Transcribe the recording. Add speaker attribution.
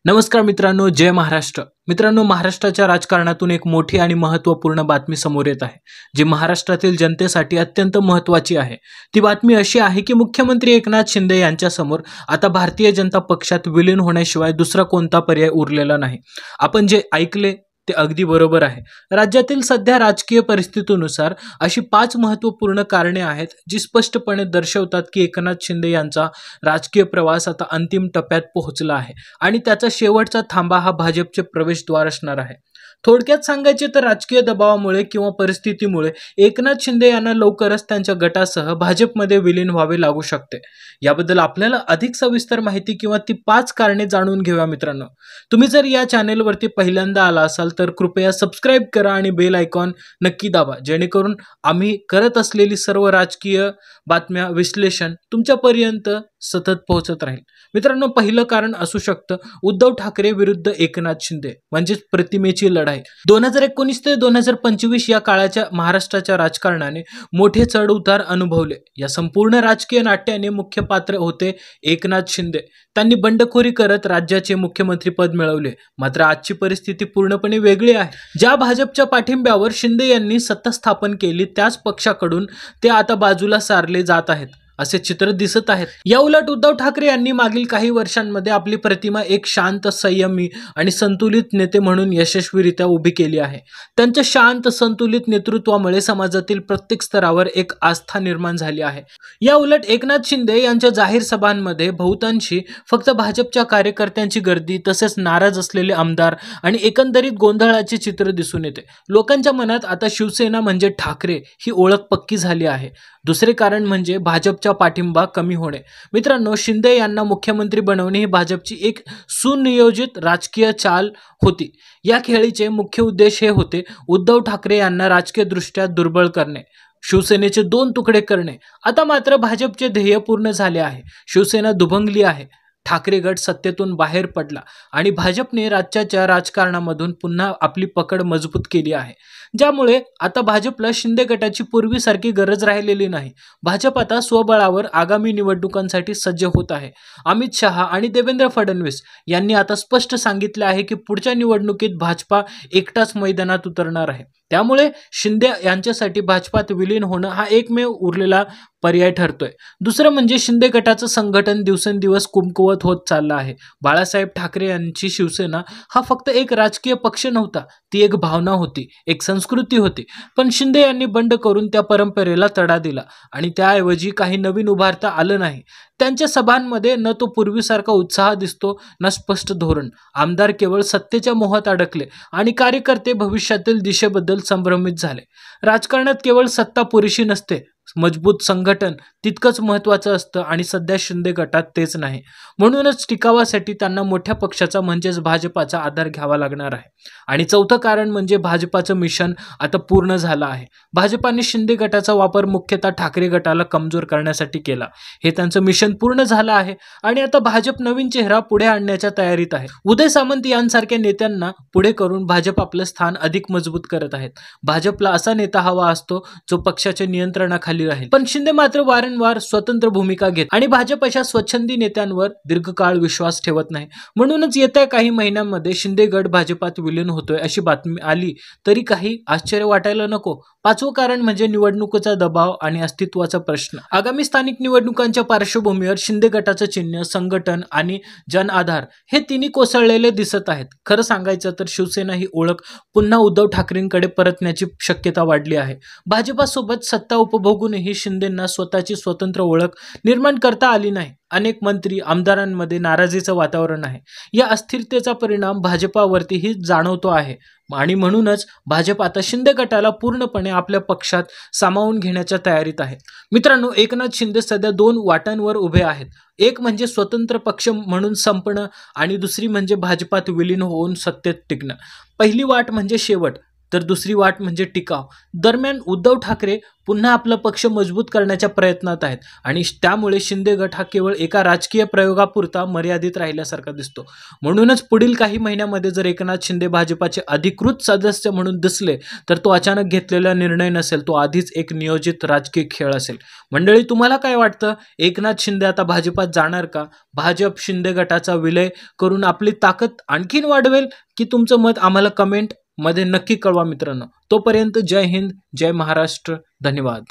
Speaker 1: नमस्कार मित्रांनो, जय महाराष्ट्र. मित्रांनो, महाराष्ट्राच्या राजकारणातून एक मोठी आणि महत्त्वपूर्ण बातमी समोर येत आहे, जी महाराष्ट्रातील जनतेसाठी अत्यंत महत्त्वाची आहे. ती बातमी अशी आहे की मुख्यमंत्री एकनाथ शिंदे यांच्यासमोर आता भारतीय जनता पक्षात विलीन होण्याशिवाय दुसरा कोणता पर्याय उरलेला नाही. आपण जे ऐकले ते अगदी बरोबर आहे. राज्यातील सध्या राजकीय परिस्थितीनुसार अशी 5 महत्त्वपूर्ण कारणे आहेत, जी स्पष्टपणे दर्शवतात की एकनाथ शिंदे यांचा राजकीय प्रवास आता अंतिम टप्प्यात पोहोचला आहे आणि त्याचा शेवटचा थांबा हा भाजपचे प्रवेशद्वार असणार आहे. थोडक्यात सांगायचे तर राजकीय दबावामुळे किंवा परिस्थितीमुळे एकनाथ शिंदे यांना लवकरच त्यांच्या गटासह भाजपमध्ये विलीन व्हावे लागू शकते. याबद्दल आपल्याला अधिक सविस्तर माहिती किंवा ती 5 कारणे जाणून घेऊया मित्रांनो. तुम्ही जर या चॅनेलवरती पहिल्यांदा आला असाल तर कृपया सबस्क्राईब करा आणि बेल आयकॉन नक्की दाबा, जेणेकरून आम्ही करत असलेली सर्व राजकीय बातम्या विश्लेषण तुमच्यापर्यंत सतत पोहोचत राहील. मित्रांनो, पहिलं कारण असू शकतं उद्धव ठाकरे विरुद्ध एकनाथ शिंदे म्हणजेच प्रतिमेची लढाई. 2019 ते 2025 या काळाच्या महाराष्ट्राच्या राजकारणाने मोठे चढ उतार अनुभवले. या संपूर्ण राजकीय नाट्याने मुख्य पात्र होते एकनाथ शिंदे. त्यांनी बंडखोरी करत राज्याचे मुख्यमंत्री पद मिळवले. मात्र आजची परिस्थिती पूर्णपणे वेगळी आहे. ज्या भाजपच्या पाठिंब्यावर शिंदे यांनी सत्ता स्थापन केली, त्याच पक्षाकडून ते आता बाजूला सारले जात आहेत असे चित्र दिसत आहेत. या उलट उद्धव ठाकरे यांनी मागील काही वर्षांमध्ये आपली प्रतिमा एक शांत, संयमी आणि संतुलित नेते म्हणून यशस्वीरित्या उभी केली आहे. त्यांच्या शांत, संतुलित नेतृत्वामुळे समाजातील प्रत्येक स्तरावर एक आस्था निर्माण झाली आहे. या उलट एकनाथ शिंदे यांच्या जाहीर सभांमध्ये बहुतांशी फक्त भाजपच्या कार्यकर्त्यांची गर्दी, तसेच नाराज असलेले आमदार आणि एकंदरीत गोंधळाचे चित्र दिसून येते. लोकांच्या मनात आता शिवसेना म्हणजे ठाकरे ही ओळख पक्की झाली आहे. दुसरे कारण म्हणजे भाजपचा पाठिंबा कमी होणे. मित्रांनो, शिंदे यांना मुख्यमंत्री बनवणे ही भाजपची एक सुनियोजित राजकीय चाल होती. या खेळीचे मुख्य उद्देश हे होते उद्धव ठाकरे यांना राजकीयदृष्ट्या दुर्बळ करणे, शिवसेनेचे 2 तुकडे करणे. आता मात्र भाजपचे ध्येय पूर्ण झाले आहे. शिवसेना दुभंगली आहे. ठाकरे गट सत्तेतून बाहेर पडला आणि भाजपने राज्याच्या राजकारणामधून पुन्हा आपली पकड मजबूत केली आहे. ज्यामुळे आता भाजपला शिंदे गटाची पूर्वीसारखी गरज राहिलेली नाही. भाजप आता स्वबळावर आगामी निवडणुकांसाठी सज्ज होत आहे. अमित शहा आणि देवेंद्र फडणवीस यांनी आता स्पष्ट सांगितले आहे की पुढच्या निवडणुकीत भाजपा एकटाच मैदानात उतरणार आहे. त्यामुळे शिंदे यांच्यासाठी भाजपात विलीन होणं हा एकमेव उरलेला पर्याय ठरतोय. दुसरं म्हणजे शिंदे गटाचं संघटन दिवसेंदिवस कमकुवत होत चाललं आहे. बाळासाहेब ठाकरे यांची शिवसेना हा फक्त एक राजकीय पक्ष नव्हता, ती एक भावना होती, एक संस्कृती होती. पण शिंदे यांनी बंड करून त्या परंपरेला तडा दिला आणि त्याऐवजी काही नवीन उभारता आलं नाही. त्यांच्या सभांमध्ये न तो पूर्वीसारखा उत्साह दिसतो, न स्पष्ट धोरण. आमदार केवळ सत्तेच्या मोहात अडकले आणि कार्यकर्ते भविष्यातील दिशेबद्दल संभ्रमित झाले. राजकारणात केवळ सत्ता पुरेशी नसते, मजबूत संघटन तितकंच महत्त्वाचं असतं आणि सध्या शिंदे गटात तेच नाही. म्हणूनच टिकावासाठी त्यांना मोठ्या पक्षाचा म्हणजेच भाजपाचा आधार घ्यावा लागणार आहे. आणि चौथं कारण म्हणजे भाजपाचं मिशन आता पूर्ण झालं आहे. भाजपाने शिंदे गटाचा वापर मुख्यतः ठाकरे गटाला कमजोर करण्यासाठी केला. हे त्यांचं मिशन पूर्ण झालं आहे आणि आता भाजप नवीन चेहरा पुढे आणण्याच्या तयारीत आहे. उदय सामंत यांसारख्या नेत्यांना पुढे करून भाजप आपलं स्थान अधिक मजबूत करत आहेत. भाजपला असा नेता हवा असतो जो पक्षाच्या नियंत्रणाखाली राहील. पण शिंदे मात्र वारंवार स्वतंत्र भूमिका घेत आणि भाजप अशा स्वच्छंदी नेत्यांवर दीर्घकाळ विश्वास ठेवत नाही. म्हणूनच येत्या काही महिन्यांमध्ये शिंदे गट भाजपात विलीन होतोय अशी बातमी आली तरी काही आश्चर्य वाटायला नको. 5वं कारण म्हणजे निवडणुकीचा दबाव आणि अस्तित्वाचा प्रश्न. आगामी स्थानिक निवडणुकांच्या पार्श्वभूमीवर शिंदे गटाचं चिन्ह, संघटन आणि जन आधार हे तिन्ही कोसळलेले दिसत आहेत. खरं सांगायचं तर शिवसेना ही ओळख पुन्हा उद्धव ठाकरेंकडे परतण्याची शक्यता वाढली आहे. भाजपासोबत सत्ता उपभोगूनही शिंदेंना स्वतःची स्वतंत्र ओळख निर्माण करता आली नाही. अनेक मंत्री, आमदारांमध्ये नाराजीचं वातावरण आहे. या अस्थिरतेचा परिणाम भाजपावरतीही जाणवतो आहे आणि म्हणूनच भाजप आता शिंदे गटाला पूर्णपणे आपल्या पक्षात सामावून घेण्याच्या तयारीत आहे. मित्रांनो, एकनाथ शिंदे सध्या 2 वाटांवर उभे आहेत. एक म्हणजे स्वतंत्र पक्ष म्हणून संपणं आणि दुसरी म्हणजे भाजपात विलीन होऊन सत्तेत टिकणं. पहिली वाट म्हणजे शेवट, तर दुसरी वाट म्हणजे टिकाव. दरम्यान उद्धव ठाकरे पुन्हा आपला पक्ष मजबूत करण्याच्या प्रयत्नात आहेत आणि त्यामुळे शिंदे गट हा केवळ एका राजकीय प्रयोगापुरता मर्यादित राहिल्यासारखा दिसतो. म्हणूनच पुढील काही महिन्यामध्ये जर एकनाथ शिंदे भाजपाचे अधिकृत सदस्य म्हणून दिसले तर तो अचानक घेतलेला निर्णय नसेल, तो आधीच एक नियोजित राजकीय खेळ असेल. मंडळी, तुम्हाला काय वाटतं? एकनाथ शिंदे आता भाजपात जाणार का? भाजप शिंदे गटाचा विलय करून आपली ताकद आणखीन वाढवेल की? तुमचं मत आम्हाला कमेंट मध्ये नक्की कळवा मित्रांनो. तोपर्यंत जय हिंद, जय महाराष्ट्र, धन्यवाद.